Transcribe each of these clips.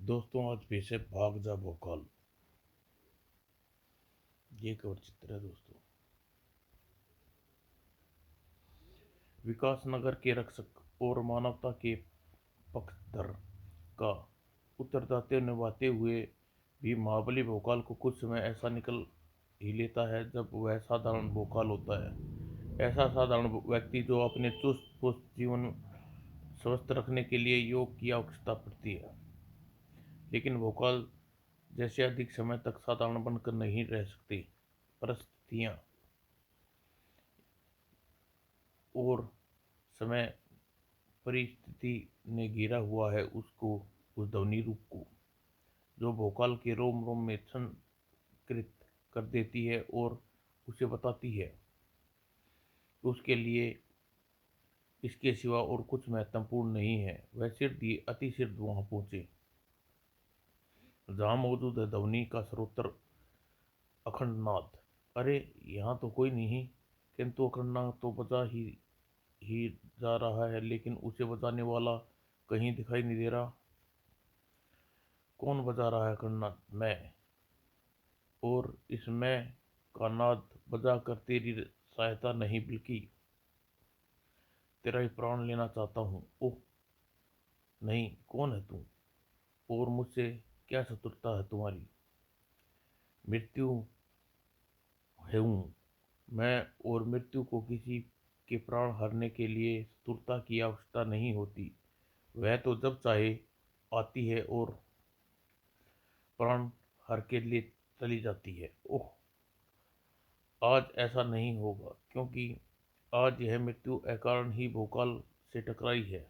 दोस्तों, आज पेश है भाग जा भोकाल। ये कवर चित्र है दोस्तों। विकास नगर के रक्षक और मानवता के पक्षधर का उत्तरदायित्व निभाते हुए भी महाबली भोकाल को कुछ समय ऐसा निकल ही लेता है जब वह साधारण भोकाल होता है। ऐसा साधारण व्यक्ति जो अपने चुस्त पुस्त जीवन स्वस्थ रखने के लिए योग की आवश्यकता पड़ती है, लेकिन भोकाल जैसे अधिक समय तक साधारण बनकर नहीं रह सकते। परिस्थितियां और समय परिस्थिति ने घेरा हुआ है उसको, उस ध्वनि रूप को जो भोकाल के रोम रोम में संकृत कर देती है और उसे बताती है कि उसके लिए इसके सिवा और कुछ महत्वपूर्ण नहीं है। वह सिर दिए अति सिर वहां पहुंचे जहां मौजूद है ध्वनि का स्रोतर अखंडनाद। अरे, यहाँ तो कोई नहीं, किंतु अखंडनाद तो बजा ही जा रहा है, लेकिन उसे बजाने वाला कहीं दिखाई नहीं दे रहा। कौन बजा रहा है अखंडनाद? मैं। और इस मैं का नाद बजा कर तेरी सहायता नहीं बल्कि तेरा ही प्राण लेना चाहता हूँ। ओह नहीं, कौन है तू और मुझसे क्या शत्रुता है तुम्हारी? मृत्यु हूँ मैं, और मृत्यु को किसी के प्राण हरने के लिए शत्रुता की आवश्यकता नहीं होती। वह तो जब चाहे आती है और प्राण हर के लिए चली जाती है। ओह, आज ऐसा नहीं होगा, क्योंकि आज यह मृत्यु अकारण ही भोकाल से टकराई है,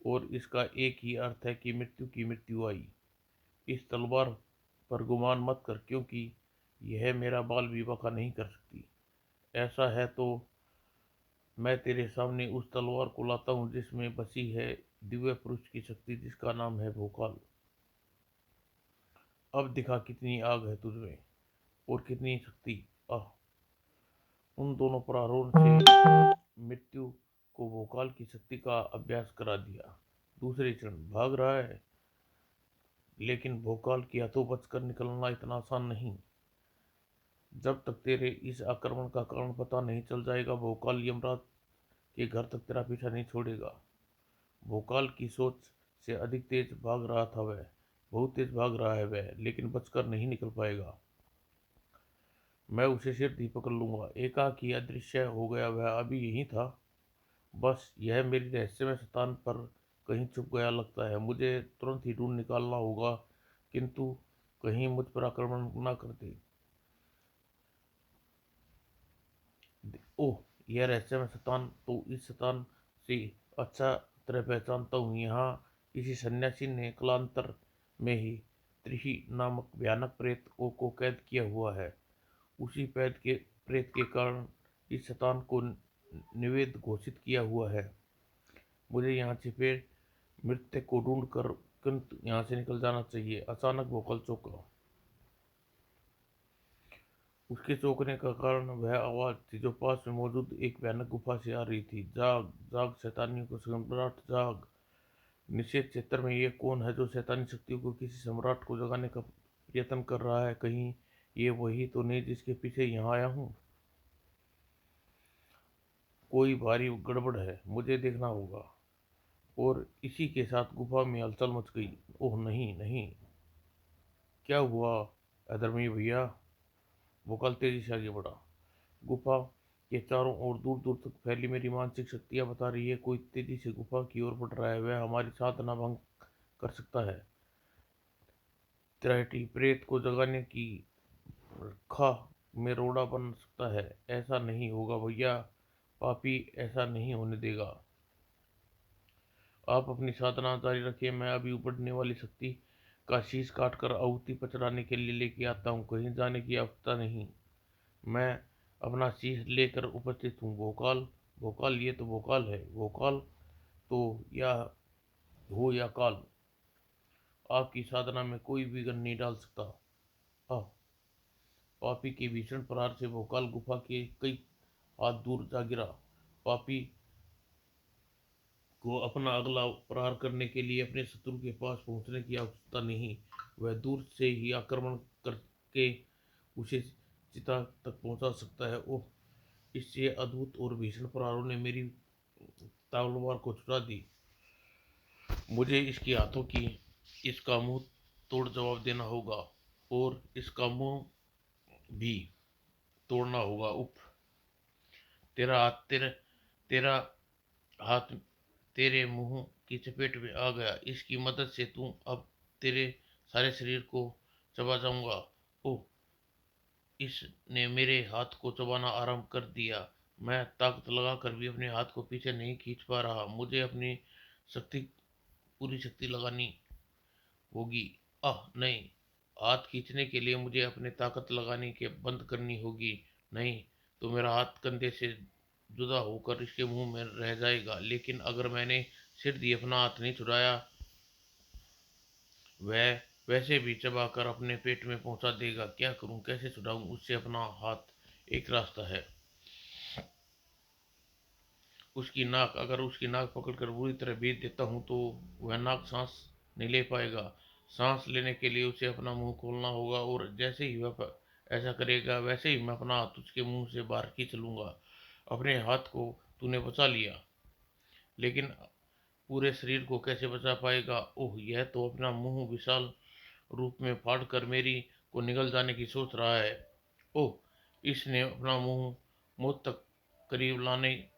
और इसका एक ही अर्थ है कि मृत्यु की मृत्यु आई। इस तलवार पर गुमान मत कर, क्योंकि यह मेरा बाल विवाह का नहीं कर सकती। ऐसा है तो मैं तेरे सामने उस तलवार को लाता हूँ जिसमें बसी है दिव्य पुरुष की शक्ति, जिसका नाम है भोकाल। अब दिखा कितनी आग है तुझमें और कितनी शक्ति। आह, उन दोनों प्रहारों से मृत्यु को भोकाल की शक्ति का अभ्यास करा दिया। दूसरे क्षण भाग रहा है, लेकिन भोकाल की हाथों बचकर निकलना इतना आसान नहीं। जब तक तेरे इस आक्रमण का कारण पता नहीं चल जाएगा, भोकाल यमराज के घर तक तेरा पीछा नहीं छोड़ेगा। भोकाल की सोच से अधिक तेज भाग रहा था वह। बहुत तेज भाग रहा है वह, लेकिन बचकर नहीं निकल पाएगा। मैं उसे सिर दी पकड़ लूंगा। एकाकी अदृश्य हो गया वह, अभी यही था। बस यह मेरी रहस्यमय स्थान पर कहीं छुप गया लगता है। मुझे तुरंत ही ढूंढ निकालना होगा, किंतु कहीं मुझ पर आक्रमण न कर दे। ओह, यह रहस्यमय स्थान तो इस स्थान से अच्छा तरह पहचानता हूँ। यहाँ किसी सन्यासी ने कालांतर में ही त्रिही नामक भयानक प्रेत को कैद किया हुआ है। उसी प्रेत के कारण इस स्थान को निवेद घोषित किया हुआ है। मुझे यहाँ छिपे मृतक को ढूंढ कर तुरंत यहाँ से निकल जाना चाहिए। अचानक भोकाल चौंका। उसके चौंकने का कारण वह आवाज थी जो पास में मौजूद एक भयानक गुफा से आ रही थी। जाग जाग शैतानियों को सम्राट जाग। निषेध क्षेत्र में ये कौन है जो शैतानी शक्तियों को किसी सम्राट को जगाने का प्रयत्न कर रहा है? कहीं ये वही तो नहीं जिसके पीछे यहाँ आया हूँ? कोई भारी गड़बड़ है, मुझे देखना होगा। और इसी के साथ गुफा में हलचल मच गई। ओह नहीं नहीं, क्या हुआ अधर्मी भैया? वो कल तेजी से आगे बढ़ा। गुफा के चारों ओर दूर दूर तक फैली मेरी मानसिक शक्तियां बता रही है कोई तेजी से गुफा की ओर बढ़ रहा है। वह हमारी साधना भंग कर सकता है। त्रिहटी प्रेत को जगाने की खा में रोड़ा बन सकता है। ऐसा नहीं होगा भैया, पापी ऐसा नहीं होने देगा। आप अपनी साधना जारी रखिए, मैं अभी उबड़ने वाली शक्ति का शीश काट कर आहुति पचड़ाने के लिए लेके आता हूँ। कहीं जाने की आवश्यकता नहीं, मैं अपना शीश लेकर उपस्थित हूँ। भोकाल भोकाल, ये तो भोकाल है। भोकाल तो या हो या काल, आपकी साधना में कोई विघ्न नहीं डाल सकता। आह, पापी के भीषण प्रहार से भोकाल गुफा के कई हाथ दूर जा गिरा। पापी को अपना अगला प्रहार करने के लिए अपने शत्रु के पास पहुंचने की आवश्यकता नहीं। वह दूर से ही आक्रमण करके उसे चिता तक पहुंचा सकता है। ओह! इससे अद्भुत और भीषण प्रहारों ने मेरी तलवार को छुड़ा दी। मुझे इसके हाथों की इसका मुंह तोड़ जवाब देना होगा और इसका मुंह भी तोड़ना होगा। उफ! तेरा हाथ तेरे तेरा हाथ तेरे मुंह की चपेट में आ गया। इसकी मदद से तू अब तेरे सारे शरीर को चबा जाऊंगा। ओह! इसने मेरे हाथ को चबाना आरंभ कर दिया। मैं ताकत लगाकर भी अपने हाथ को पीछे नहीं खींच पा रहा। मुझे अपनी शक्ति पूरी शक्ति लगानी होगी। आह नहीं! हाथ खींचने के लिए मुझे अपनी ताकत लगानी के बंद करनी होगी। नहीं तो मेरा हाथ कंधे से जुदा होकर इसके मुंह में रह जाएगा। लेकिन अगर मैंने सिर दिए अपना हाथ नहीं छुड़ाया, वह वैसे भी चबाकर अपने पेट में पहुंचा देगा। क्या करूं, कैसे छुड़ाऊं उससे अपना हाथ? एक रास्ता है, उसकी नाक पकड़कर बुरी तरह बेच देता हूं तो वह नाक सांस नहीं ले पाएगा। सांस लेने के लिए उसे अपना मुंह खोलना होगा और जैसे ही वह ऐसा करेगा वैसे ही मैं अपना हाथ उसके मुंह से बाहर खींच लूंगा। अपने हाथ को तूने बचा लिया, लेकिन पूरे शरीर को कैसे बचा पाएगा? ओह! यह तो अपना मुंह विशाल रूप में फाड़ कर मेरी को निगल जाने की सोच रहा है। ओह! इसने अपना मुंह मुझ तक करीब लाने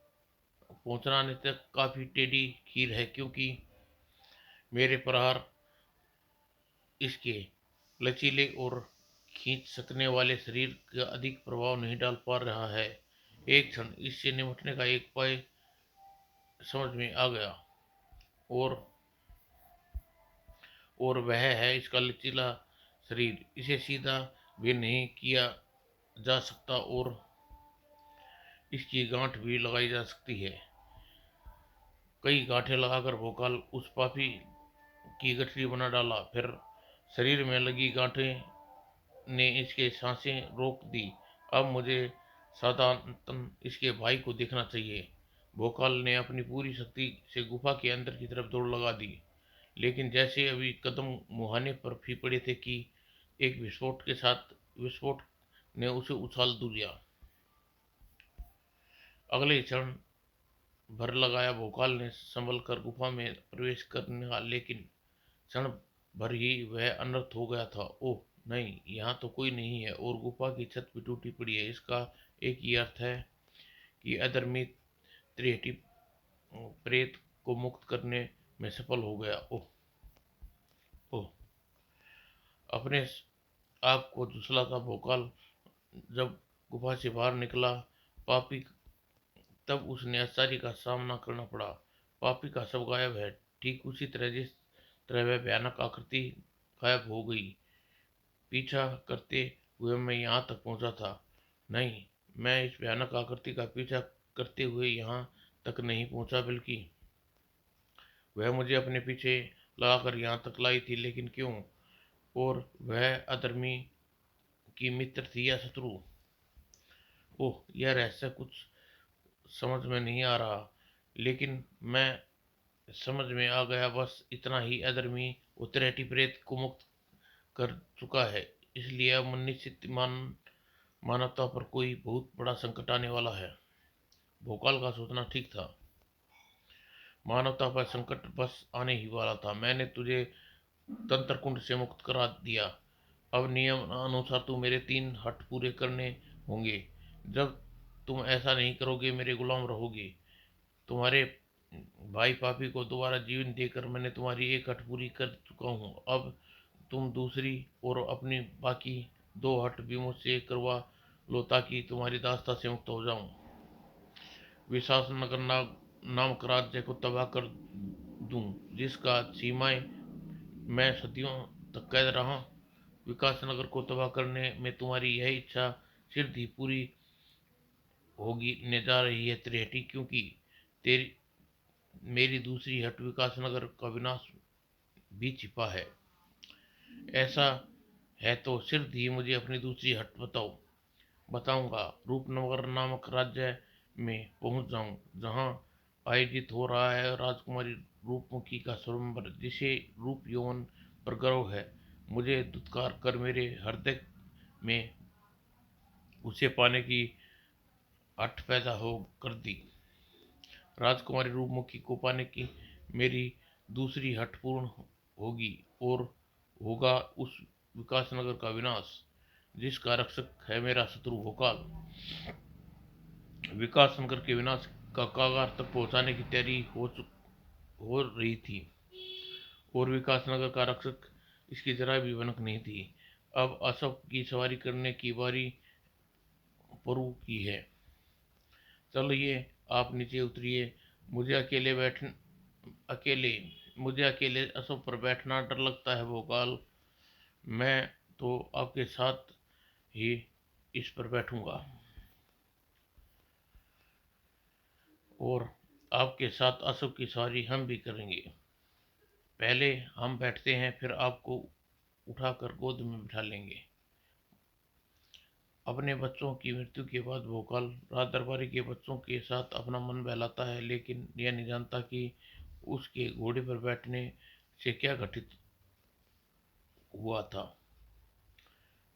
पहुंचाने तक काफी टेढ़ी खीर है, क्योंकि मेरे प्रहार इसके लचीले और खींच सकने वाले शरीर का अधिक प्रभाव नहीं डाल पा रहा है। एक क्षण इससे निपटने का एक उपाय समझ में आ गया और वह है इसका लचीला शरीर। इसे सीधा भी नहीं किया जा सकता और इसकी गांठ भी लगाई जा सकती है। कई गांठें लगाकर भोकाल उस पापी की गठरी बना डाला। फिर शरीर में लगी गांठें ने इसके सांसें रोक दी। अब मुझे सावधान इसके भाई को देखना चाहिए। भोकाल ने अपनी पूरी शक्ति से गुफा के अंदर की तरफ दौड़ लगा दी, लेकिन जैसे अभी कदम मुहाने पर भी पड़े थे कि एक विस्फोट ने उसे उछाल दिया। अगले क्षण भर लगाया भोकाल ने संभल कर गुफा में प्रवेश करने का, लेकिन क्षण भर ही वह अनर्थ हो गया था। ओह नहीं, यहाँ तो कोई नहीं है और गुफा की छत भी टूटी पड़ी है। इसका एक ही अर्थ है कि अधर्मी त्रिहटी प्रेत को मुक्त करने में सफल हो गया। ओह ओह! अपने आप को झुठलाता भोकाल जब गुफा से बाहर निकला, पापी तब उसने आश्चर्य का सामना करना पड़ा। पापी का शव गायब है, ठीक उसी तरह जिस तरह वह भयानक आकृति गायब हो गई। पीछा करते हुए मैं यहाँ तक पहुँचा था। नहीं, मैं इस भयानक आकृति का पीछा करते हुए यहाँ तक नहीं पहुँचा, बल्कि वह मुझे अपने पीछे लगाकर यहाँ तक लाई थी। लेकिन क्यों? और वह अधर्मी की मित्र थी या शत्रु? ओह! यह रहस्य कुछ समझ में नहीं आ रहा, लेकिन मैं समझ में आ गया। बस इतना ही, अधर्मी उत्तरेटी प्रेत को मुक्त कर चुका है, इसलिए अब निश्चित मानवता पर कोई बहुत बड़ा संकट आने वाला है। भोकाल का सोचना ठीक था। मानवता पर संकट बस आने ही वाला था। मैंने तुझे तंत्र कुंड से मुक्त करा दिया। अब नियम अनुसार तू मेरे 3 हट पूरे करने होंगे। जब तुम ऐसा नहीं करोगे मेरे गुलाम रहोगे। तुम्हारे भाई पापी को दोबारा जीवन देकर मैंने तुम्हारी एक हट पूरी कर चुका हूँ। अब तुम दूसरी और अपनी बाकी 2 हट भी मुझसे करवा लो, ताकि तुम्हारी दास्ता से मुक्त हो जाऊं। विशास नगर नामक राज्य को तबाह कर दूं, जिसका सीमाएं मैं सदियों तक कैद रहा। विकास नगर को तबाह करने में तुम्हारी यह इच्छा शीघ्र ही पूरी होगी ने जा रही है त्रिहटी, क्योंकि तेरी मेरी दूसरी हट विकास नगर का विनाश भी छिपा है। ऐसा है तो शीघ्र ही मुझे अपनी दूसरी हट बताऊंगा। रूपनगर नामक राज्य में पहुंच जाऊं, जहां आयोजित हो रहा है राजकुमारी रूपमुखी का स्वयंवर, जिसे रूप यौवन पर गर्व है। मुझे धुतकार कर मेरे हृदय में उसे पाने की हठ पैदा हो कर दी। राजकुमारी रूपमुखी को पाने की मेरी दूसरी हठ पूर्ण होगी और होगा उस विकासनगर का विनाश जिसका रक्षक है मेरा शत्रु भोकाल। विकासनगर के विनाश का कागार तक पहुंचाने की तैयारी हो रही थी और विकासनगर का रक्षक इसकी जरा भी भनक नहीं थी। अब अशोक की सवारी करने की बारी प्रभु की है। चलिए आप नीचे उतरिए। मुझे अकेले बैठ अकेले मुझे अकेले अशोक पर बैठना डर लगता है भोकाल। मैं तो आपके साथ ही इस पर बैठूंगा और आपके साथ अशोक की सवारी हम भी करेंगे। पहले हम बैठते हैं, फिर आपको उठाकर गोद में बिठा लेंगे। अपने बच्चों की मृत्यु के बाद भोकाल राज दरबारी के बच्चों के साथ अपना मन बहलाता है, लेकिन यह नहीं जानता कि उसके घोड़े पर बैठने से क्या घटित हुआ था।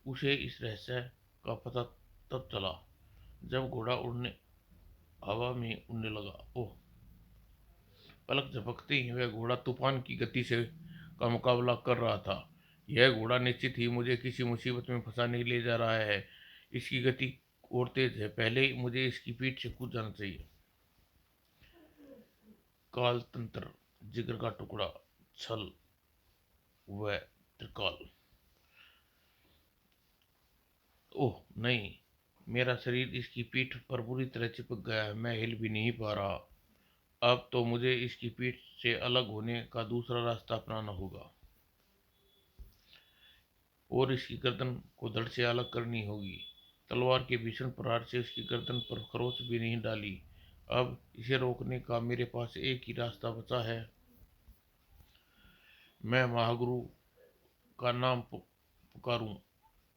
उसे इस रहस्य का पता तब चला जब घोड़ा उड़ने हवा में उड़ने लगा। ओह! पलक झपकते ही वह घोड़ा तूफान की गति से का मुकाबला कर रहा था। यह घोड़ा निश्चित ही मुझे किसी मुसीबत में फंसाने ले जा रहा है। इसकी गति और तेज है। पहले ही मुझे इसकी पीठ से कूद जाना चाहिए। काल तंत्र, जिगर का टुकड़ा, छल व त्रिकाल। ओह नहीं! मेरा शरीर इसकी पीठ पर बुरी तरह चिपक गया है। मैं हिल भी नहीं पा रहा। अब तो मुझे इसकी पीठ से अलग होने का दूसरा रास्ता अपनाना होगा और इसकी गर्दन को धड़ से अलग करनी होगी। तलवार के भीषण प्रहार से उसकी गर्दन पर खरोंच भी नहीं डाली। अब इसे रोकने का मेरे पास एक ही रास्ता बचा है। मैं महागुरु का नाम पुकारूं।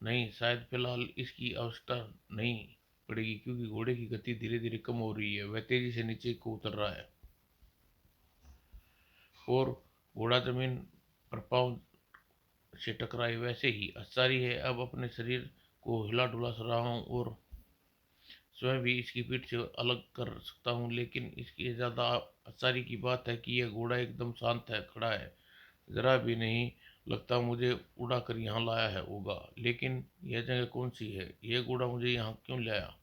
नहीं, शायद फिलहाल इसकी आवश्यकता नहीं पड़ेगी, क्योंकि घोड़े की गति धीरे धीरे कम हो रही है। वह तेजी से नीचे को उतर रहा है और घोड़ा जमीन पर पांव से टकराए वैसे ही आश्चर्य है। अब अपने शरीर को हिला डुला रहा हूँ और स्वयं भी इसकी पीठ से अलग कर सकता हूँ, लेकिन इसकी ज्यादा आश्चर्य की बात है कि यह घोड़ा एकदम शांत है, खड़ा है। जरा भी नहीं लगता मुझे उड़ा कर यहाँ लाया है होगा। लेकिन यह जगह कौन सी है? यह घोड़ा मुझे यहाँ क्यों लाया?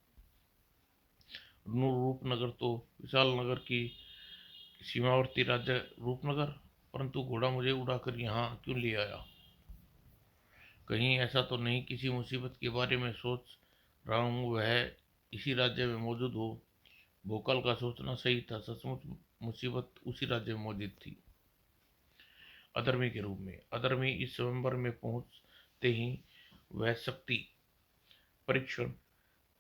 रूपनगर तो विशाल नगर की सीमावर्ती राज्य रूपनगर, परंतु घोड़ा मुझे उड़ाकर यहाँ क्यों ले आया? कहीं ऐसा तो नहीं किसी मुसीबत के बारे में सोच रहा हूँ वह इसी राज्य में मौजूद हो? भोकाल का सोचना सही था। सचमुच मुसीबत उसी राज्य में मौजूद थी, अधर्मी के रूप में। अधर्मी इस स्वयंवर में पहुंचते ही वह शक्ति परीक्षण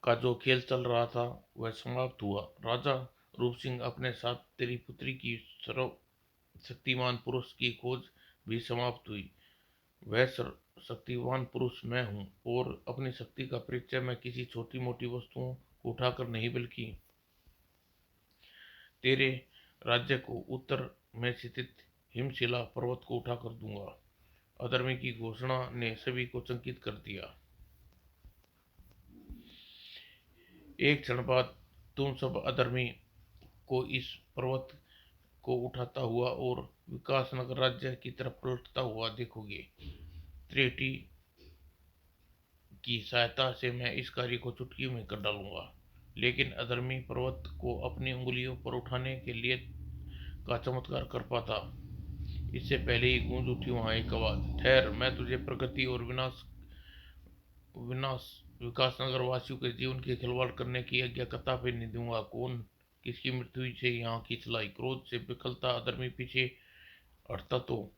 का जो खेल चल रहा था वह समाप्त हुआ। राजा रूप सिंह, अपने साथ तेरी पुत्री की सर्व शक्तिमान पुरुष की खोज भी समाप्त हुई। वह शक्तिवान पुरुष मैं हूँ और अपनी शक्ति का परिचय मैं किसी छोटी मोटी वस्तुओं को उठाकर नहीं, बल्कि तेरे राज्य को उत्तर में स्थित हिमशिला पर्वत को उठाकर दूंगा। अधर्मी की घोषणा ने सभी को चकित कर दिया। एक क्षण बाद तुम सब अधर्मी को इस पर्वत को उठाता हुआ और विकासनगर राज्य की तरफ पलटता हुआ देखोगे। त्रेटी की सहायता से मैं इस कार्य को चुटकी में कर डालूंगा। लेकिन अधर्मी पर्वत को अपनी उंगलियों पर उठाने के लिए का चमत्कार कर पाता, इससे पहले ही गूंज उठी वहां एक आवाज, ठहर! मैं तुझे प्रगति और विनाश विनाश विकासनगर वासियों के जीवन के खिलवाड़ करने की आज्ञा कतई नहीं दूंगा। कौन किसकी मृत्यु से यहाँ की चलाई? क्रोध से बिखलता अधर्मी पीछे हटता तो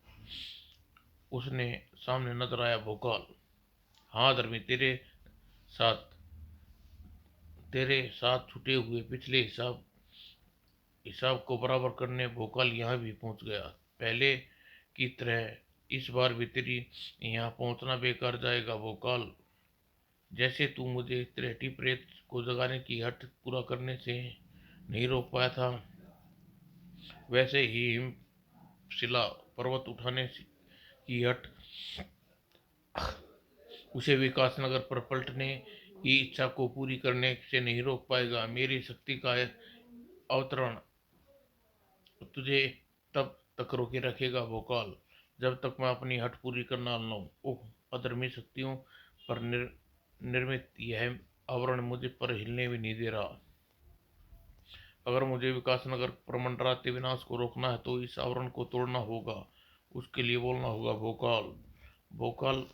उसने सामने नजर आया भोकाल। हाँ अधर्मी, साथ तेरे साथ छुटे हुए पिछले हिसाब को बराबर करने भोकाल यहाँ भी पहुंच गया। पहले की तरह इस बार भी तेरी यहाँ पहुंचना बेकार जाएगा भोकाल। जैसे तू मुझे त्रेटी प्रेत को जगाने की हट पूरा करने से नहीं रोक पाया था, वैसे ही हिमशिला पर्वत उठाने की हट उसे विकासनगर पर पलटने की इच्छा को पूरी करने से नहीं रोक पाएगा। मेरी शक्ति का अवतरण तुझे तब तक रोके रखेगा भोकाल, जब तक मैं अपनी हट पूरी कर ना लूं। ओह, अधर्मी शक्तियों पर निर्मित यह आवरण मुझे पर हिलने भी नहीं दे रहा। अगर मुझे विकासनगर पर मंडराते विनाश को रोकना है तो इस आवरण को तोड़ना होगा। उसके लिए बोलना होगा भोकाल। भोकाल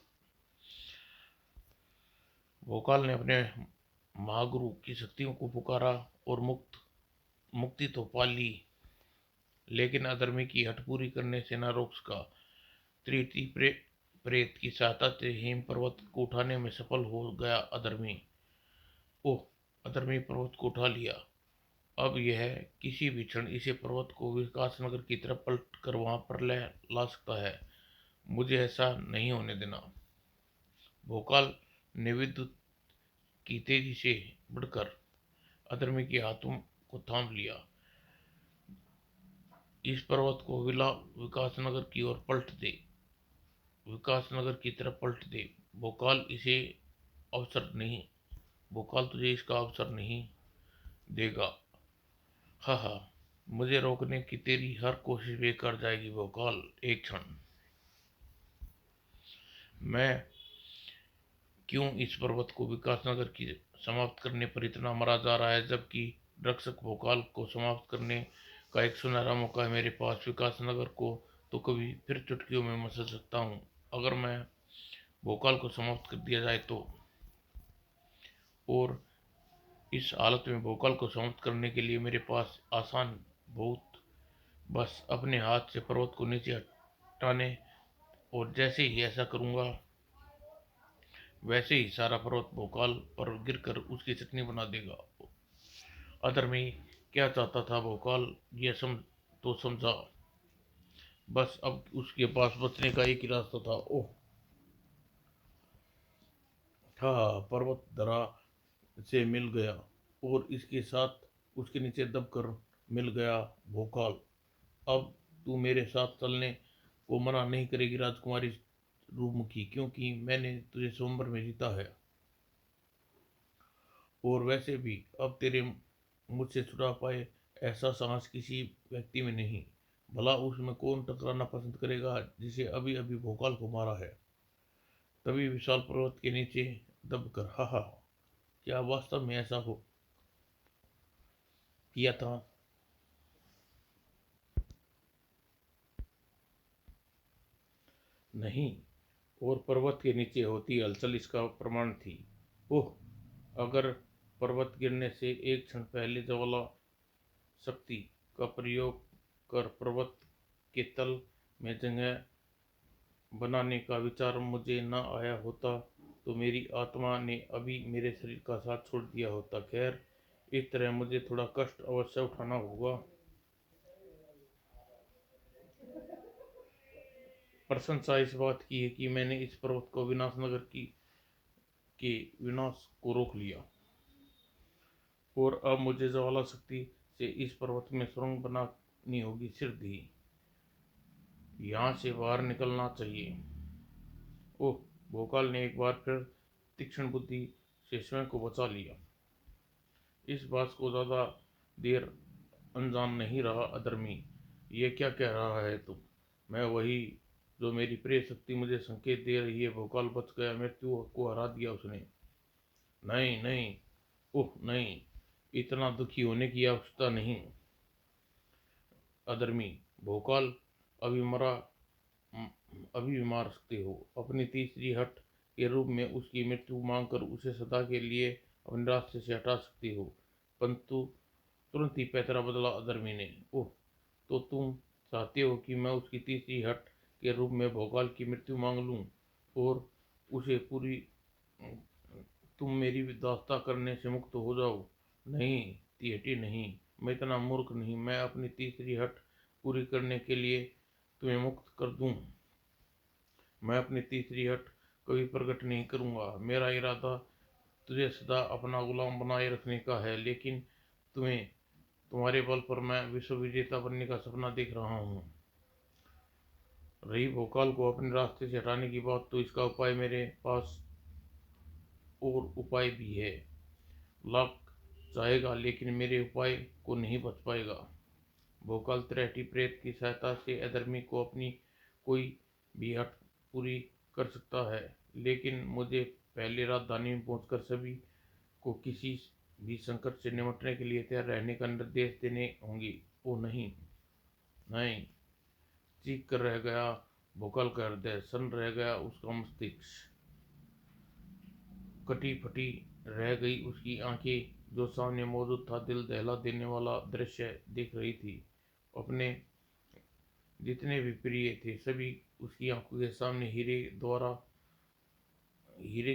भोकाल ने अपने महागुरु की शक्तियों को पुकारा और मुक्ति तो पा ली, लेकिन अधर्मी की हट पूरी करने से न रोक सका। त्रिटी प्रेत की सहायता से हिम पर्वत को उठाने में सफल हो गया अधर्मी। ओह, अधर्मी पर्वत को उठा लिया। अब यह किसी भी क्षण इसे पर्वत को विकासनगर की तरफ पलट कर वहां पर ला सकता है। मुझे ऐसा नहीं होने देना। भोकाल ने विद्युत की तेजी से बढ़कर अधर्मी के हाथों को थाम लिया। इस पर्वत को विकासनगर की ओर पलट दे, विकासनगर की तरफ पलट दे। भोकाल इसे अवसर नहीं भोकाल तुझे इसका अवसर नहीं देगा। हा हा, मुझे रोकने की तेरी हर कोशिश बेकार जाएगी भोकाल। एक क्षण मैं क्यों इस पर्वत को विकासनगर की समाप्त करने पर इतना मरा जा रहा है, जबकि रक्षक भोकाल को समाप्त करने का एक सुनहरा मौका है मेरे पास। विकासनगर को तो कभी फिर चुटकियों में मसल सकता हूँ। अगर मैं भोकाल को समाप्त कर दिया जाए तो, और इस हालत में भोकाल को समाप्त करने के लिए मेरे पास आसान बहुत बस अपने हाथ से पर्वत को नीचे हटाने, और जैसे ही ऐसा करूंगा वैसे ही सारा पर्वत भोकाल पर गिरकर उसकी चटनी बना देगा। अधर्मी क्या चाहता था भोकाल, यह तो समझा। बस अब उसके पास बचने का एक ही रास्ता था। ओह, हाँ, पर्वत धरा से मिल गया और इसके साथ उसके नीचे दबकर मिल गया भोकाल। अब तू मेरे साथ चलने को मना नहीं करेगी राजकुमारी रूपमुखी, क्योंकि मैंने तुझे स्वयंवर में जीता है। और वैसे भी अब तेरे मुझसे छुड़ा पाए ऐसा साहस किसी व्यक्ति में नहीं। भला उसमें कौन टकराना पसंद करेगा जिसे अभी अभी भोकाल को मारा है। तभी विशाल पर्वत के नीचे दबकर, हा हा, क्या वास्तव में ऐसा हो किया था? नहीं, और पर्वत के नीचे होती हलचल इसका प्रमाण थी। ओह, अगर पर्वत गिरने से एक क्षण पहले ज्वाला शक्ति का प्रयोग कर पर्वत के तल में जगह बनाने का विचार मुझे न आया होता तो मेरी आत्मा ने अभी मेरे शरीर का साथ छोड़ दिया होता। खैर, इस तरह मुझे थोड़ा कष्ट अवश्य उठाना होगा। प्रशंसा इस बात की है कि मैंने इस पर्वत को विनाशनगर की के विनाश को रोक लिया, और अब मुझे ज्वाला शक्ति से इस पर्वत में सुरंग बनानी होगी। सिर्फ ही यहाँ से बाहर निकलना चाहिए। ओह, भोकाल ने एक बार फिर तीक्ष्ण बुद्धि से स्वयं को बचा लिया। इस बात को ज्यादा देर अनजान नहीं रहा अधर्मी। ये क्या कह रहा है तुम? मैं वही जो मेरी प्रिय शक्ति मुझे संकेत दे रही है। भोकाल बच गया, मृत्यु को हरा दिया उसने। नहीं नहीं, ओह नहीं, इतना दुखी होने की आवश्यकता नहीं अधर्मी। भोकाल अभी मरा अभी भी मार सकते हो। अपनी तीसरी हट के रूप में उसकी मृत्यु मांगकर उसे सदा के लिए अपने रास्ते से हटा सकती हो। परंतु तुरंत ही पैतरा बदला अधर्मी ने। ओह, तो तुम चाहते हो कि मैं उसकी तीसरी हट के रूप में भोकाल की मृत्यु मांग लूं और उसे पूरी तुम मेरी दास्ता करने से मुक्त हो जाओ? नहीं तिहटी, नहीं, मैं इतना मूर्ख नहीं। मैं अपनी तीसरी हट पूरी करने के लिए तुम्हें मुक्त कर दूं। मैं अपनी तीसरी हट कभी प्रकट नहीं करूंगा। मेरा इरादा तुझे सदा अपना गुलाम बनाए रखने का है, लेकिन तुम्हें तुम्हारे बल पर मैं विश्व विजेता बनने का सपना देख रहा हूँ। रही भोकाल को अपने रास्ते से हटाने की बात, तो इसका उपाय मेरे पास और उपाय भी है। लाख चाहेगा लेकिन मेरे उपाय को नहीं बच पाएगा। भोकाल त्रेटी प्रेत की सहायता से अधर्मी को अपनी कोई भी हट पूरी कर सकता है, लेकिन मुझे पहले राजधानी में पहुंचकर सभी को किसी भी संकट से निपटने के लिए तैयार रहने का निर्देश देने होंगे। ओ नहीं, नहीं, चीख कर रह गया भोकाल का हृदय, सन रह गया उसका मस्तिष्क, कटी फटी रह गई उसकी आंखें। जो सामने मौजूद था दिल दहला देने वाला दृश्य देख रही थी। अपने जितने भी प्रिय थे सभी उसकी आंखों के सामने हीरे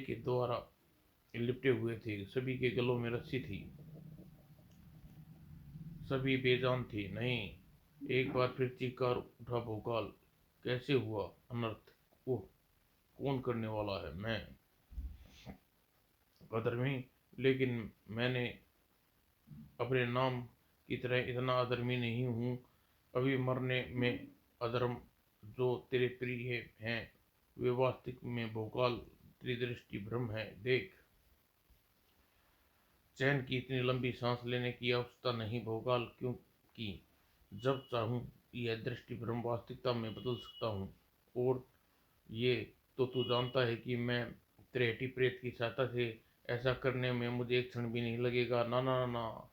के द्वारा लिपटे हुए थे। सभी के गलों में रस्सी थी, सभी बेजान थे। नहीं, एक बार फिर चीखकर उठा भोकाल, कैसे हुआ अनर्थ? ओह, कौन करने वाला है? मैं, अधर्मी। लेकिन मैंने अपने नाम की तरह इतना अधर्मी नहीं हूँ। अभी मरने में अधर्म जो तेरे प्रिय हैं वे वास्तविक में भोकाल त्रिदृष्टि भ्रम है। देख, चैन की इतनी लंबी सांस लेने की आवश्यकता नहीं भोकाल, क्योंकि जब चाहूँ यह दृष्टि भ्रम वास्तविकता में बदल सकता हूँ। और ये तो तू जानता है कि मैं त्रेहटी प्रेत की सहायता से ऐसा करने में मुझे एक क्षण भी नहीं लगेगा। ना ना ना ना,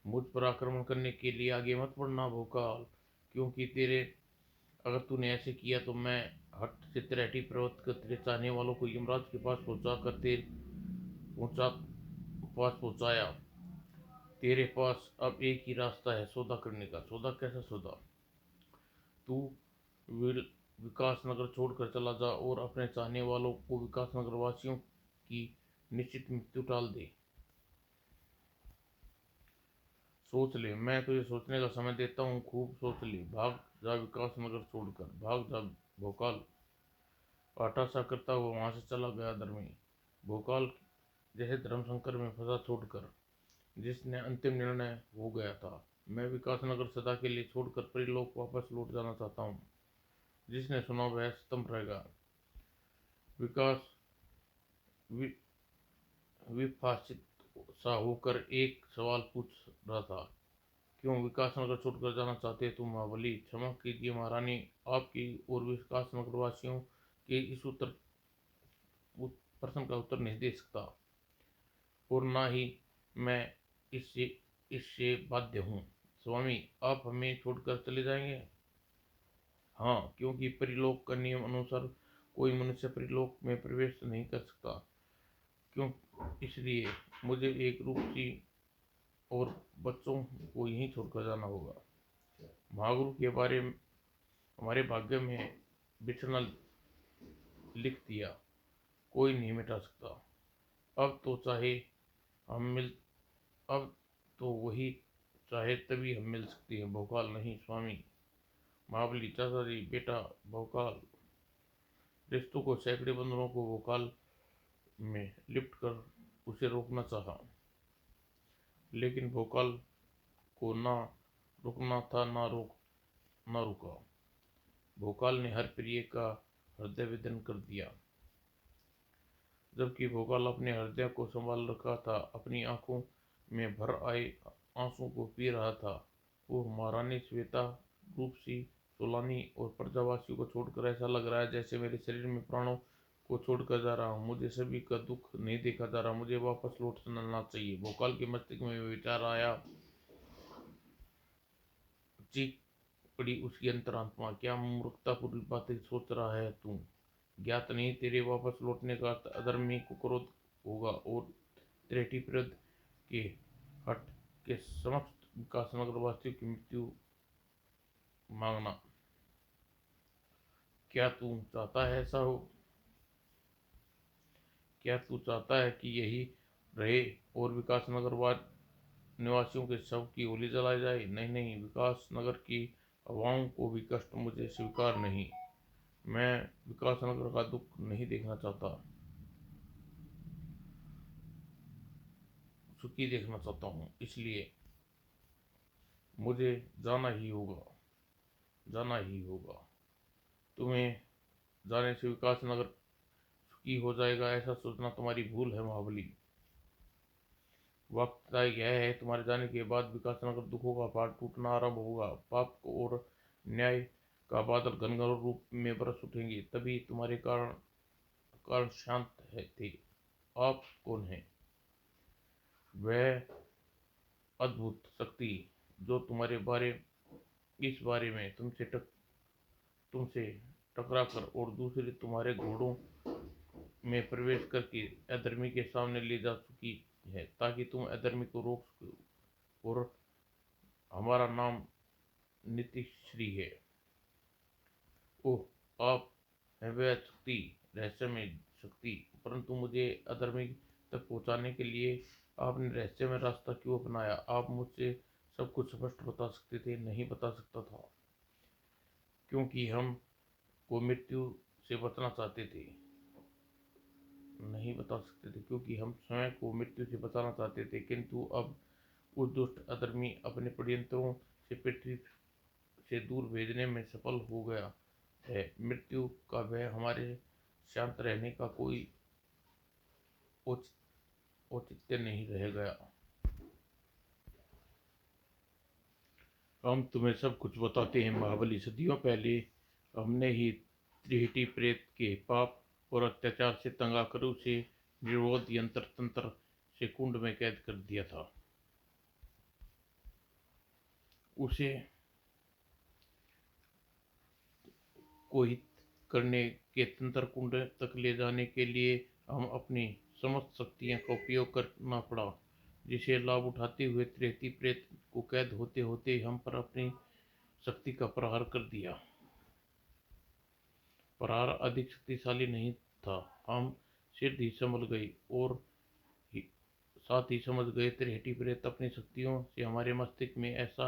मुझ पर आक्रमण करने के लिए आगे मत बढ़ना भोकाल, क्योंकि तेरे अगर तूने ऐसे किया तो मैं हट से त्रेहटी पर्वत कर तेरे चाहने वालों को यमराज के पास पहुंचा पास पहुंचाया। तेरे पास अब एक ही रास्ता है सौदा करने का। सौदा? कैसा सौदा? तू विकास नगर छोड़कर चला जा और अपने चाहने वालों को विकास नगर वासियों की निश्चित मृत्यु टाल दे। सोच ले, मैं तुझे सोचने का समय देता हूँ, खूब सोच ले। भाग जा विकास नगर छोड़कर, भाग जा भोकाल। आटा सा करता हुआ वहां से चला गया धर्मी। भोकाल जैसे धर्मशंकर में फंसा छोड़कर, जिसने अंतिम निर्णय हो गया था। मैं विकास नगर सदा के लिए छोड़कर परिलोक वापस लौट जाना चाहता हूँ। जिसने सुना वह स्तंभ रहेगा। विकास वि, विफासित सा होकर एक सवाल पूछ रहा था, क्यों विकास नगर छोड़कर जाना चाहते तुम महाबली? क्षमा कीजिए महारानी, आपकी और विकास नगर वासियों के इस प्रश्न का उत्तर नहीं दे सकता, और ना ही मैं इससे इससे बाध्य हूँ। स्वामी, आप हमें छोड़कर चले जाएंगे? हाँ, क्योंकि परिलोक का नियम अनुसार कोई मनुष्य परिलोक में प्रवेश नहीं कर सकता। क्यों? इसलिए मुझे एक रूपसी और बच्चों को यहीं छोड़कर जाना होगा। महागुरु के बारे में हमारे भाग्य में बिछड़ना लिख दिया, कोई नहीं मिटा सकता। अब तो चाहे हम मिल अब तो वही चाहे तभी हम मिल सकते हैं भोकाल। नहीं स्वामी। महाबली, चाचा जी, बेटा भोकाल। रिश्तों को सैकड़े बंदरों को भोकाल में लिपट कर उसे रोकना चाहा, लेकिन भोकाल को ना रुकना था ना रुका। भोकाल ने हर प्रिय का हृदय वेदन कर दिया। जबकि भोकाल अपने हृदय को संभाल रखा था, अपनी आंखों में भर आए आंसू को पी रहा था, वो महारानी श्वेता, रूपसी, सोलानी और प्रजावासियों को छोड़कर ऐसा लग रहा है जैसे मेरे शरीर में प्राणों को छोड़कर जा रहा हूँ। मुझे सभी का दुख नहीं देखा जा रहा, मुझे वापस लौट चलना चाहिए। भोकाल के मस्तिष्क में विचार आया। चीख पड़ी उसकी अंतरात्मा, क्या मूर्खतापूर्ण बातें सोच रहा है तू? ज्ञात नहीं तेरे वापस लौटने का अर्थ अधर्मी को क्रोध होगा और त्रेटी प्रद के हट के समस्त का समग्र वास्तु की मृत्यु मांगना। क्या तू चाहता है ऐसा हो? क्या तू चाहता है कि यही रहे और विकास नगर निवासियों के शव की होली जलाई जाए? नहीं नहीं, विकास नगर की हवाओं को भी कष्ट मुझे स्वीकार नहीं। मैं विकास नगर का दुख नहीं देखना चाहता, सुखी देखना चाहता हूँ। इसलिए मुझे जाना ही होगा, जाना ही होगा। तुम्हें जाने से विकास नगर सुखी हो जाएगा, ऐसा सोचना तुम्हारी भूल है महाबली। वक्त तय यह है, तुम्हारे जाने के बाद विकास नगर दुखों का पहाड़ टूटना आरंभ होगा। पाप और न्याय का बादल घनघोर रूप में बरस उठेंगे। तभी तुम्हारे कारण कारण शांत है थे। आप कौन है? वह अद्भुत शक्ति जो इस बारे में तुमसे टकरा कर और दूसरे तुम्हारे घोड़ों में प्रवेश करके अधर्मी के सामने ले जा चुकी है, ताकि तुम अधर्मी को रोक सको। और हमारा नाम नीतिश्री है। ओह, आप हैं वह शक्ति, रहस्यमय शक्ति। परंतु मुझे अधर्मी तक पहुंचाने के लिए आपने रहस्यमय रास्ता क्यों अपनाया? आप मुझसे सब कुछ स्पष्ट बता सकते थे। नहीं बता सकता था, क्योंकि हम को मृत्यु से बचना चाहते थे। नहीं बता सकते थे क्योंकि हम स्वयं को मृत्यु से बचाना चाहते थे। किंतु अब उस दुष्ट अधर्मी अपने षड्यंत्रों से पृथ्वी से दूर भेजने में सफल हो गया है। मृत्यु का भय हमारे शांत रहने का कोई औचित्य नहीं रह गया। हम तुम्हें सब कुछ बताते हैं महाबली। सदियों पहले हमने ही त्रिहिटी प्रेत के पाप और अत्याचार से तंग आकर उसे निर्वोध यंत्र तंत्र से कुंड में कैद कर दिया था। उसे कोहित करने के तंत्र कुंड तक ले जाने के लिए हम अपनी समस्त शक्तियां का उपयोग करना पड़ा, जिसे लाभ उठाते हुए त्रेती प्रेत को कैद होते होते हम पर अपनी शक्ति का प्रहार कर दिया। प्रहार अधिक शक्तिशाली नहीं था, हम सिर ही संभल गई और साथ ही समझ गए त्रिहटी प्रेत अपनी शक्तियों से हमारे मस्तिष्क में ऐसा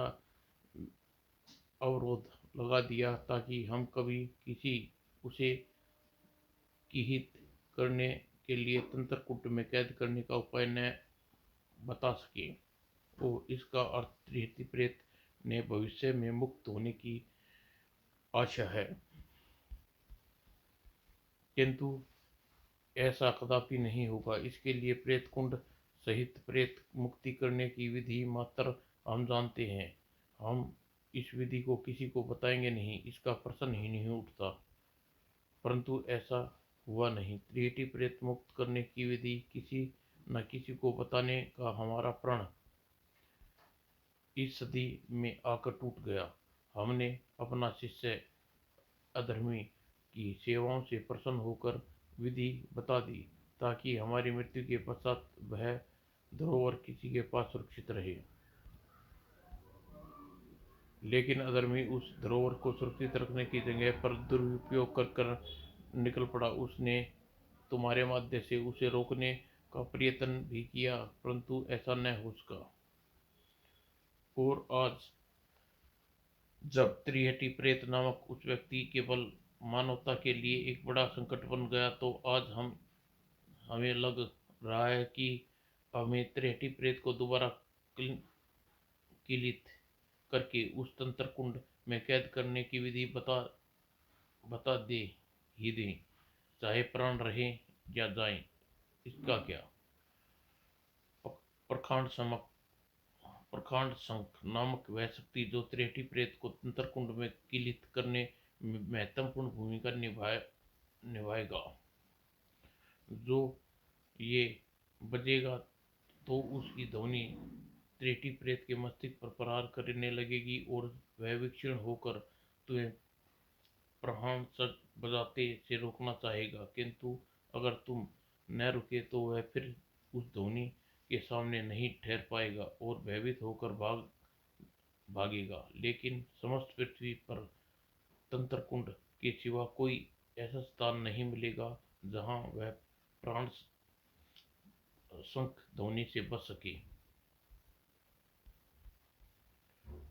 अवरोध लगा दिया ताकि हम कभी किसी उसे किहित करने के लिए तंत्र कुंड में कैद करने का उपाय न बता सके। ओ, इसका अर्थ त्रिहती प्रेत ने भविष्य में मुक्त होने की आशा है, किंतु ऐसा कदापि नहीं होगा। इसके लिए प्रेत कुंड सहित प्रेत मुक्ति करने की विधि मात्र हम जानते हैं। हम इस विधि को किसी को बताएंगे नहीं, इसका प्रश्न ही नहीं उठता। परंतु ऐसा हुआ नहीं। त्रिहिटी प्रेत मुक्त करने की विधि किसी न किसी को बताने का हमारा प्रण इस सदी में आकर टूट गया। हमने अपना शिष्य अधर्मी की सेवाओं से प्रसन्न होकर विधि बता दी, ताकि हमारी मृत्यु के पश्चात वह धरोहर किसी के पास सुरक्षित रहे। लेकिन अधर्मी उस धरोहर को सुरक्षित रखने की जगह पर दुरुपयोग कर निकल पड़ा। उसने तुम्हारे माध्यम से उसे रोकने का प्रयत्न भी किया, परंतु ऐसा न हो सका। और आज जब त्रिहटी प्रेत नामक उस व्यक्ति केवल मानवता के लिए एक बड़ा संकट बन गया, तो आज हमें लग रहा है कि हमें त्रिहटी प्रेत को दोबारा किलित करके उस तंत्र कुंड में कैद करने की विधि बता दे ही दें, चाहे प्राण रहे या जाए। इसका क्या? प्रखांड समक प्रखांड शंख नामक वह शक्ति जो त्रिहटी प्रेत को तंत्र कुंड में किलित करने में महत्वपूर्ण भूमिका निभाएगा। जो ये बजेगा तो उसकी ध्वनि त्रिहटी प्रेत के मस्तिष्क पर प्रहार करने लगेगी और वह विक्षीर्ण होकर तुम्हें प्रहार सट बजाते से रोकना चाहेगा। किंतु अगर तुम न रुके तो वह फिर उस ध्वनि के सामने नहीं ठहर पाएगा और भयभीत होकर भागेगा। लेकिन समस्त पृथ्वी पर तंत्र कुंड के सिवा कोई ऐसा स्थान नहीं मिलेगा जहां वह प्राण शंख ध्वनि से बच सके।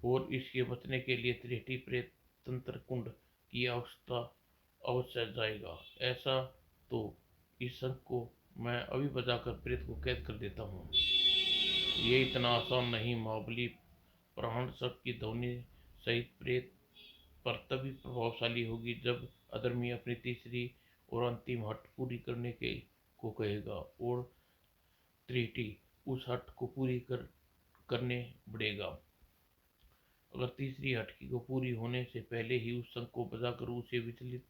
और इसके बचने के लिए त्रिहटी प्रेत तंत्र कुंड की आवश्यकता अवश्य जाएगा। ऐसा तो इस शंख को मैं अभी बजाकर प्रेत को कैद कर देता हूँ। ये इतना आसान नहीं महाबली। प्रहण शक की ध्वनि सहित प्रेत पर तभी प्रभावशाली होगी जब अधर्मी अपनी तीसरी और अंतिम हट पूरी करने के को कहेगा और त्रिटी उस हट को करने बढ़ेगा। अगर तीसरी हट की को पूरी होने से पहले ही उस शंख को बजाकर उसे विचलित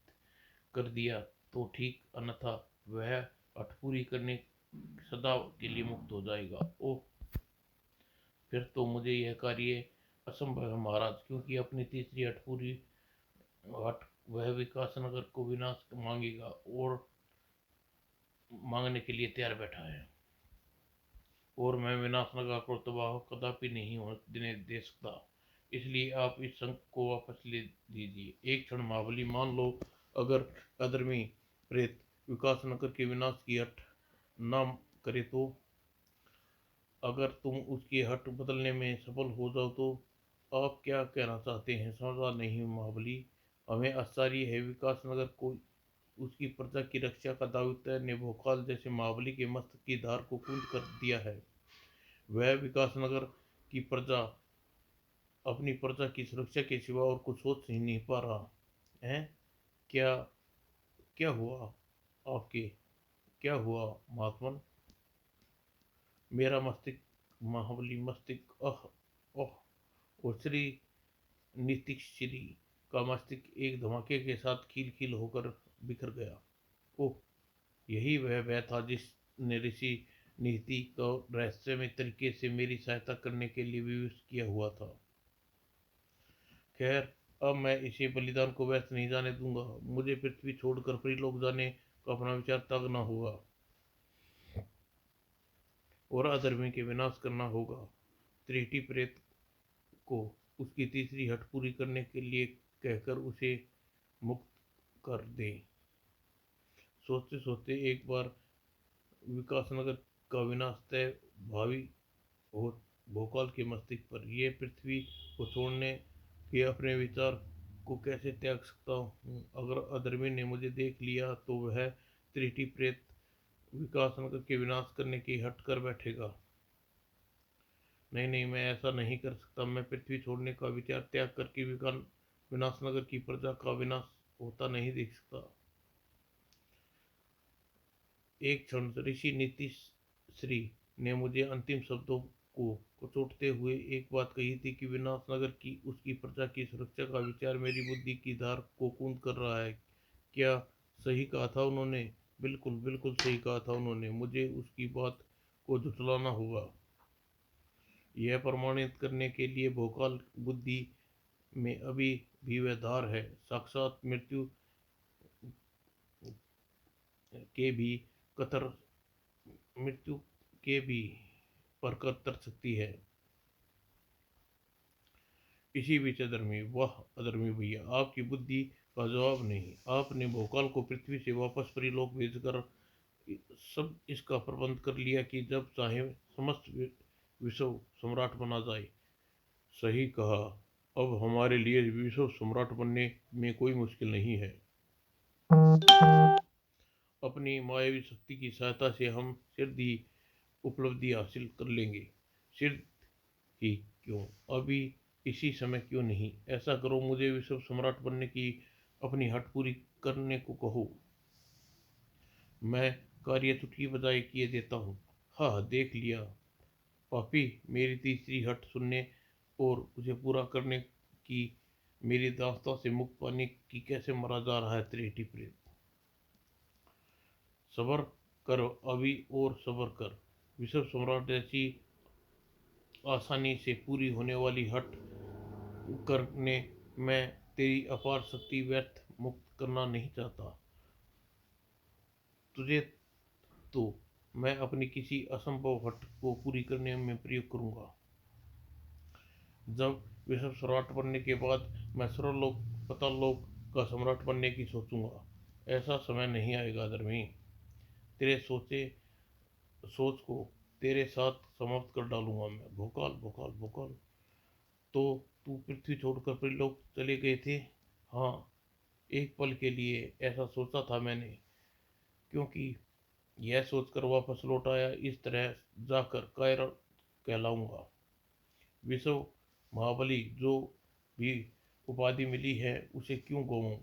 कर दिया तो ठीक, अन्यथा वह हट पूरी करने सदा के लिए मुक्त हो जाएगा। ओह, फिर तो मुझे यह कार्य असंभव है महाराज, क्योंकि अपनी तीसरी हट पूरी हट वह विकास नगर को विनाश मांगेगा और मांगने के लिए तैयार बैठा है, और मैं विनाश नगर को तबाह कदापि नहीं होने दे सकता। इसलिए आप इस शंख को वापस ले दीजिए। एक क्षण महाबली, मान लो अगर अधर्मी प्रेत विकास नगर के विनाश की हट न करे तो? अगर तुम उसकी हट बदलने में सफल हो जाओ तो? आप क्या कहना चाहते हैं समझा नहीं महाबली। हमें आश्चर्य है, विकास नगर को उसकी प्रजा की रक्षा का दायित्व ने भोकाल जैसे महाबली के मस्तक की धार को कूद कर दिया है। वह विकास नगर की प्रजा अपनी प्रजा की सुरक्षा के सिवा और कुछ सोच ही नहीं पा रहा है। क्या क्या हुआ आपके? क्या हुआ महात्मन? मेरा मस्तिष्क महाबली मस्तिष्क और श्री नीतिक श्री का मस्तिष्क एक धमाके के साथ खील खील होकर बिखर गया। ओह, यही वह था जिसने ऋषि नीति को रहस्यमय तरीके से मेरी सहायता करने के लिए विवश किया हुआ था। खैर, अब मैं इसे बलिदान को व्यर्थ नहीं जाने दूंगा। मुझे पृथ्वी छोड़कर पृथ्वीलोक जाने का अपना विचार त्यागना होगा और अधर्मी के विनाश करना होगा। त्रिटी प्रेत को उसकी तीसरी हट पूरी करने के लिए कहकर उसे मुक्त कर दे। सोचते सोचते एक बार विकासनगर का विनाश तय भावी हो भोकाल के मस्तिष्क पर। यह पृथ्वी को छोड़ने के अपने विचार को कैसे त्याग सकता हूँ? अगर अधर्मी ने मुझे देख लिया तो वह त्रिटी प्रेत विकासनगर के विनाश करने की हट कर बैठेगा। नहीं नहीं, मैं ऐसा नहीं कर सकता। मैं पृथ्वी छोड़ने का विचार त्याग करके विनाशनगर की प्रजा का विनाश होता नहीं देख सकता। एक क्षण ऋषि नीतिश्री ने मुझे अंतिम शब्दों को कुचोटते हुए एक बात कही थी कि विनाशनगर की उसकी प्रजा की सुरक्षा का विचार मेरी बुद्धि की धार को कूंद कर रहा है। क्या सही कहा था उन्होंने? बिल्कुल बिल्कुल सही कहा था उन्होंने। मुझे उसकी बात को झुठलाना होगा। यह प्रमाणित करने के लिए भोकाल बुद्धि में अभी भी वह धार है, साक्षात मृत्यु के भी कतर मृत्यु के भी पर कतर सकती है। इसी बीच अधर्मी, वाह अधर्मी भैया, आपकी बुद्धि का जवाब नहीं। आपने भोकाल को पृथ्वी से वापस परीलोक भेजकर सब इसका प्रबंध कर लिया कि जब चाहे समस्त विश्व सम्राट बना जाए। सही कहा। अब हमारे लिए विश्व सम्राट बनने में कोई मुश्किल नहीं है। अपनी मायावी शक्ति की सहायता से हम शीघ्र ही उपलब्धि हासिल कर लेंगे। शीघ्र ही क्यों, अभी इसी समय क्यों नहीं? ऐसा करो, मुझे विश्व सम्राट बनने की अपनी हट पूरी करने को कहो। मैं कार्य चुटकी बजाए किए देता हूँ। हाँ, देख लिया पापी, मेरी तीसरी हट सुनने और उसे पूरा करने की मेरी दास्ता से मुक्त पाने की कैसे मरा जा रहा है त्रिटी प्रेत। सबर कर अभी, और सबर कर। विश्व सम्राट जैसी आसानी से पूरी होने वाली हट करने मैं तेरी अपार शक्ति व्यर्थ मुक्त करना नहीं चाहता। तुझे तो मैं अपनी किसी असंभव हट को पूरी करने में प्रयोग करूंगा। जब विश्व सम्राट बनने के बाद मैं सर्वलोक पतालोक का सम्राट बनने की सोचूंगा। ऐसा समय नहीं आएगा धर्मी। तेरे सोच को तेरे साथ समाप्त कर डालूंगा मैं। भोकाल भोकाल भोकाल, तो तू पृथ्वी छोड़कर पृथ्वीलोक चले गए थे? हाँ, एक पल के लिए ऐसा सोचा था मैंने, क्योंकि यह सोचकर वापस लौट आया, इस तरह जाकर कायर कहलाऊंगा। विश्व महाबली जो भी उपाधि मिली है उसे क्यों गवाऊं।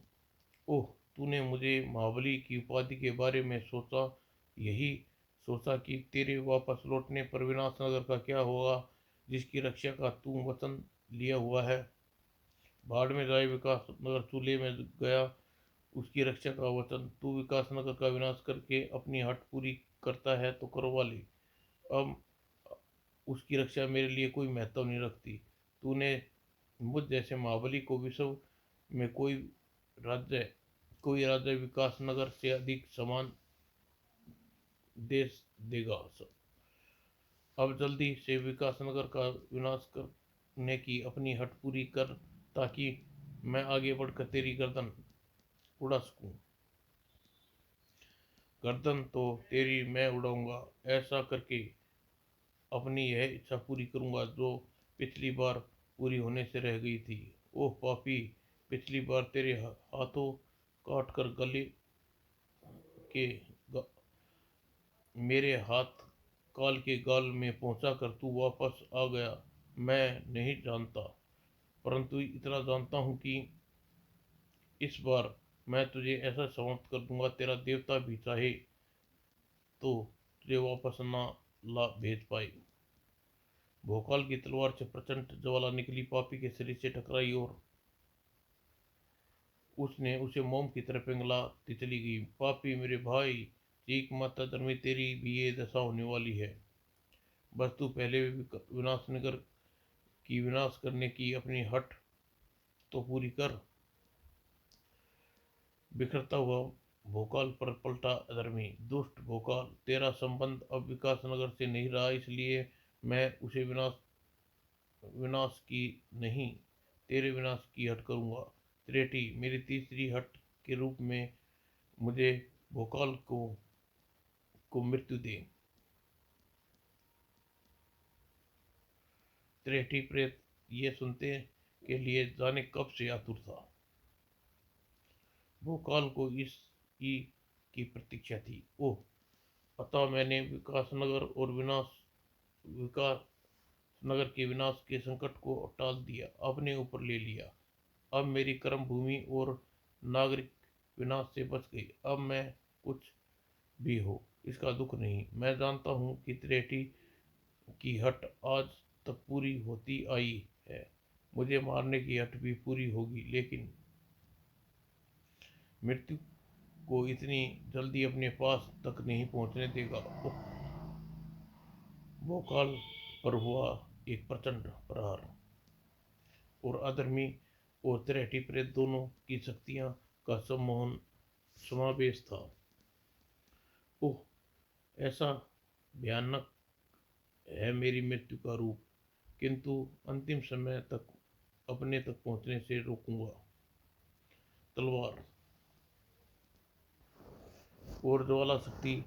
ओह, तूने मुझे महाबली की उपाधि के बारे में सोचा, यही सोचा कि तेरे वापस लौटने पर विनाशनगर का क्या होगा, जिसकी रक्षा का तू वचन लिया हुआ है। भाड़ में जाए विकास नगर, चूल्हे में गया उसकी रक्षा का वचन। तू विकास नगर का विनाश करके अपनी हट पूरी करता है तो करवा ले। अब उसकी रक्षा मेरे लिए कोई महत्व नहीं रखती। तूने मुझ जैसे महाबली को विश्व में राज्य कोई राज्य विकास नगर से अधिक समान देश देगा। अब जल्दी से विकास नगर का विनाश करने की अपनी हट पूरी कर, ताकि मैं आगे बढ़कर तेरी गर्दन उड़ा सकूं। गर्दन तो तेरी मैं उड़ाऊंगा, ऐसा करके अपनी यह इच्छा पूरी करूंगा जो पिछली बार पूरी होने से रह गई थी। ओह पापी, पिछली बार तेरे हाथों काट कर गले के ग, मेरे हाथ काल के गाल में पहुंचा कर तू वापस आ गया। मैं नहीं जानता, परंतु इतना जानता हूं कि इस बार मैं तुझे ऐसा समाप्त कर दूंगा, तेरा देवता भी चाहे तो तुझे वापस ना ला भेज पाए। भोकाल की तलवार से प्रचंड ज्वाला निकली, पापी के शरीर से टकराई और उसने उसे मोम की तरह पिघलाती चली गई। पापी मेरे भाई, चीख मत, धर्मी, तेरी भी ये दशा होने वाली है। बस तू पहले विनाशनगर की विनाश करने की अपनी हट तो पूरी कर। बिखरता हुआ भोकाल पर पलटा अधर्मी। दुष्ट भोकाल, तेरा संबंध अब विकास नगर से नहीं रहा, इसलिए मैं उसे विनाश की नहीं, तेरे विनाश की हट करूंगा। त्रेटी, मेरी तीसरी हट के रूप में मुझे भोकाल को मृत्यु दे। त्रेटी प्रेत ये सुनते के लिए जाने कब से आतुर था। भोकाल को इस की प्रतीक्षा थी। ओह, अतः मैंने विकास नगर के विनाश के संकट को टाल दिया, अपने ऊपर ले लिया। अब मेरी कर्म भूमि और नागरिक विनाश से बच गई। अब मैं कुछ भी हो इसका दुख नहीं। मैं जानता हूँ कि त्रेटी की हट आज तक पूरी होती आई है। मुझे मारने की हट भी पूरी होगी, लेकिन मृत्यु को इतनी जल्दी अपने पास तक नहीं पहुंचने देगा। भोकाल पर हुआ एक प्रचंड प्रहार, और अधर्मी और त्रेटी प्रेत दोनों की शक्तियां का सम्मोहन समावेश था। ओह, ऐसा भयानक है मेरी मृत्यु का रूप, किंतु अंतिम समय तक अपने तक पहुंचने से रोकूंगा। तलवार और ज्वाला शक्ति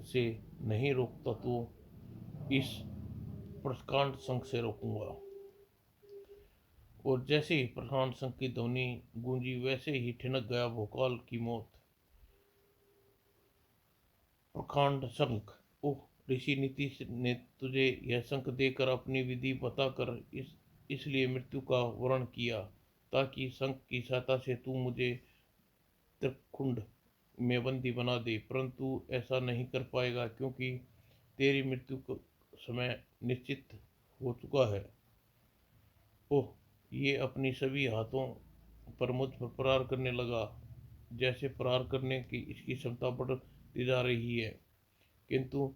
से नहीं रोकता तो इस प्रकांड संघ से रोकूंगा। और जैसे ही प्रकांड संघ की ध्वनि गूंजी, वैसे ही ठिनक गया भोकाल की मौत। प्रकांड शंख। ओह, ऋषि नीतीश ने तुझे यह शंख देकर अपनी विधि बताकर इसलिए मृत्यु का वर्ण किया, ताकि शंख की सहायता से तू मुझे त्रिकुंड में बंदी बना दे। परंतु ऐसा नहीं कर पाएगा, क्योंकि तेरी मृत्यु का समय निश्चित हो चुका है। ओह, ये अपनी सभी हाथों पर मुझ पर प्रहार करने लगा। जैसे प्रहार करने की इसकी क्षमता बढ़ती जा रही है, किंतु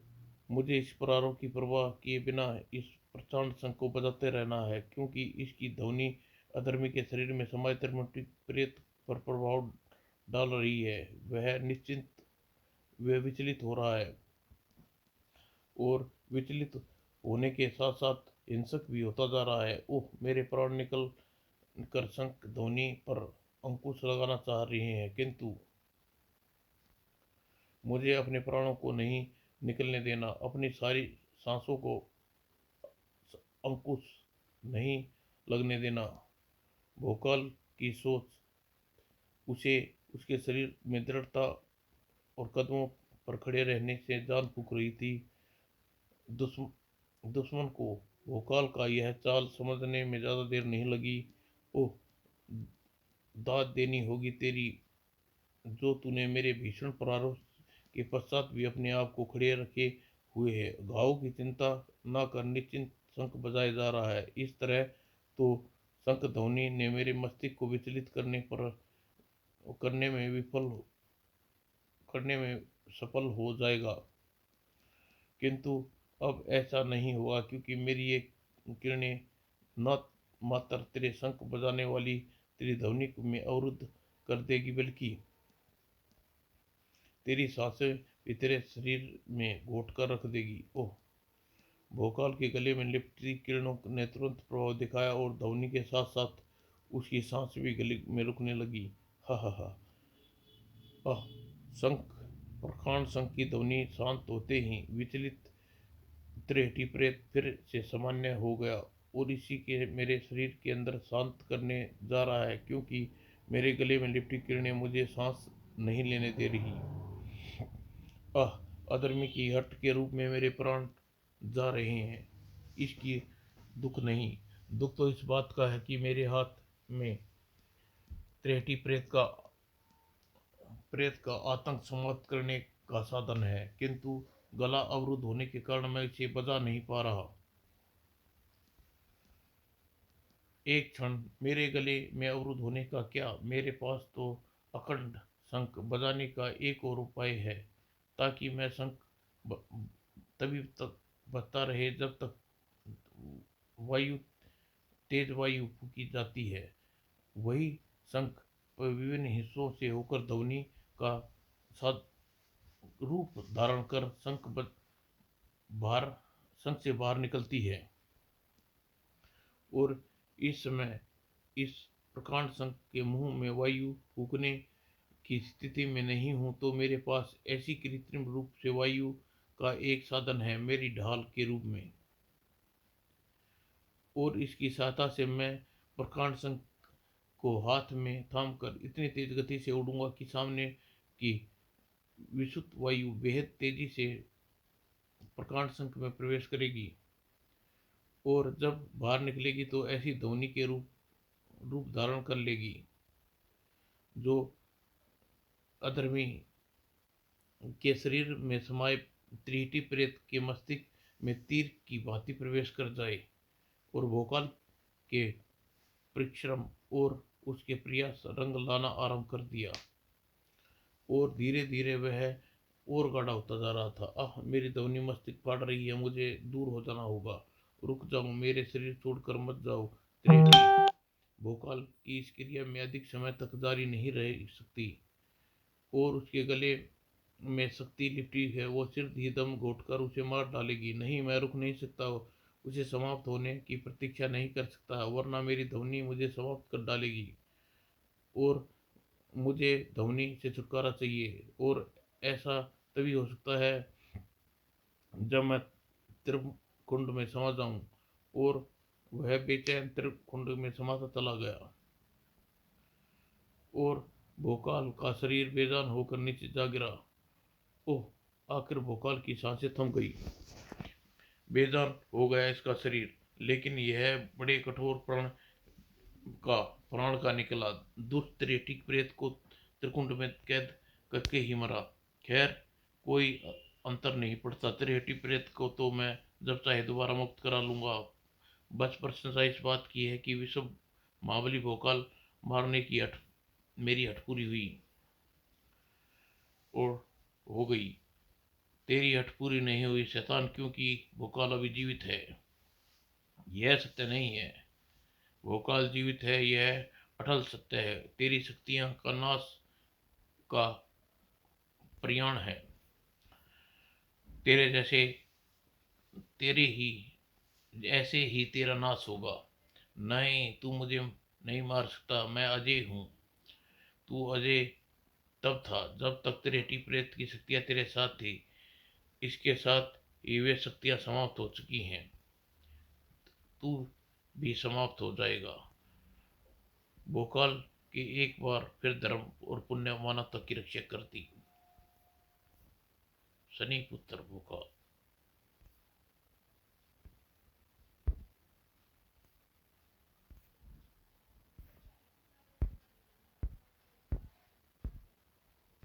मुझे इस प्रहारों की परवाह किए बिना इस प्रचंड संघ को बजाते रहना है, क्योंकि इसकी ध्वनि अधर्मी के शरीर में समाये त्रिमुंडी प्रेत पर प्रभाव डाल रही है। वह विचलित हो रहा है, और विचलित होने के साथ साथ हिंसक भी होता जा रहा है। ओह, मेरे प्राण निकल कर शंख ध्वनि पर अंकुश लगाना चाह रहे हैं, किंतु मुझे अपने प्राणों को नहीं निकलने देना, अपनी सारी सांसों को अंकुश नहीं लगने देना। भोकाल की सोच उसे उसके शरीर में दृढ़ता और कदमों पर खड़े रहने से जान फूंक रही थी। दुश्मन को भोकाल का यह चाल समझने में ज़्यादा देर नहीं लगी। ओह, दाद देनी होगी तेरी, जो तूने मेरे भीषण प्रारब्ध के पश्चात भी अपने आप को खड़े रखे हुए है। घाव की चिंता न कर निश्चिंत शंख बजाया जा रहा है। इस तरह तो शंख ध्वनि ने मेरे मस्तिष्क को विचलित करने में विफल करने में सफल हो जाएगा, किंतु अब ऐसा नहीं होगा, क्योंकि मेरी ये किरणें न मात्र तेरे शंख बजाने वाली तेरी ध्वनि में अवरुद्ध कर देगी, बल्कि तेरी सांसें भी तेरे शरीर में घोट कर रख देगी। ओह, भोकाल के गले में लिपटी किरणों ने तुरंत प्रभाव दिखाया और ध्वनि के साथ साथ उसकी सांस भी गले में रुकने लगी। हा हा हा। आह, शंख, प्रखांड शंख की ध्वनि शांत होते ही विचलित त्रेहटी प्रेत फिर से सामान्य हो गया और इसी के मेरे शरीर के अंदर शांत करने जा रहा है, क्योंकि मेरे गले में लिपटी किरणें मुझे सांस नहीं लेने दे रही। आह, अधर्मी की हट के रूप में मेरे प्राण जा रहे हैं। इसकी दुख नहीं, दुख तो इस बात का है कि मेरे हाथ में त्रेहटी प्रेत का आतंक समाप्त करने का साधन है, किंतु गला अवरुद्ध होने के कारण मैं इसे बजा नहीं पा रहा। एक क्षण, मेरे गले में अवरुद्ध होने का क्या, मेरे पास तो अखंड शंख बजाने का एक और उपाय है, ताकि मैं शंख तभी तक बजता रहे जब तक वायु तेज वायु फूकी जाती है। वही शंख विभिन्न हिस्सों से होकर ध्वनि का साथ रूप धारण कर बाहर शंख से बाहर निकलती है। और इस समय इस प्रकांड शंख के मुंह में वायु फूकने की स्थिति में नहीं हूं, तो मेरे पास ऐसी कृत्रिम रूप से वायु का एक साधन है मेरी ढाल के रूप में, और इसकी सहायता से मैं प्रकांड शंख को हाथ में थामकर इतनी तेज गति से उड़ूंगा कि सामने की विशुद्ध वायु बेहद तेजी से प्रकांड शंख में प्रवेश करेगी और जब बाहर निकलेगी तो ऐसी ध्वनि के रूप धारण कर लेगी जो अधर्मी के शरीर में समाये त्रिहिटी प्रेत के मस्तिष्क में तीर की भांति प्रवेश कर जाए और भोकाल के परिश्रम और उसके प्रयास रंग लाना आरंभ कर दिया और धीरे धीरे वह और गाढ़ा होता जा रहा था। आह, मेरी ध्वनि मस्तिष्क फाड़ रही है, मुझे दूर हो जाना होगा। रुक जाओ, मेरे शरीर छोड़कर मत जाओ। त्रेहटी भोकाल की इस क्रिया में अधिक समय तक जारी नहीं रह सकती और उसके गले में शक्ति लिपटी है, वो सिर्फ ही दम घोटकर उसे मार डालेगी। नहीं, मैं रुक नहीं सकता, उसे समाप्त होने की प्रतीक्षा नहीं कर सकता, वरना मेरी ध्वनि मुझे समाप्त कर डालेगी और मुझे ध्वनि से छुटकारा चाहिए। और ऐसा तभी हो सकता है जब मैं त्रिकुंड में समा जाऊं। और वह बेचैन त्रिकुंड में समाता चला गया और भोकाल का शरीर बेजान होकर नीचे जा गिरा। ओह, आखिर भोकाल की सांसें थम गई, बेजान हो गया इसका शरीर, लेकिन यह बड़े कठोर प्राण का निकला। दुष्ट त्रिटिक प्रेत को त्रिकुंड में कैद करके ही मरा। खैर, कोई अंतर नहीं पड़ता, त्रिहटी प्रेत को तो मैं जब चाहे दोबारा मुक्त करा लूंगा। बस प्रशंसा इस बात की है कि विश्व महाबली भोकाल मारने की मेरी हठ पूरी हुई और हो गई। तेरी हठ पूरी नहीं हुई शैतान, क्योंकि भोकाल अभी जीवित है। यह सत्य नहीं है, भोकाल जीवित है, यह अटल सत्य है। तेरी शक्तियां का नाश का प्रयाण है। तेरे जैसे तेरे ही ऐसे ही तेरा नाश होगा। नहीं, तू मुझे नहीं मार सकता, मैं अजय हूँ। तू अजय तब था जब तक त्रिहटी प्रेत की शक्तियां तेरे साथ थी। इसके साथ ही वे शक्तियां समाप्त हो चुकी हैं, तू भी समाप्त हो जाएगा। भोकाल की एक बार फिर धर्म और पुण्य मानवता की रक्षा करती। शनि पुत्र भोकाल।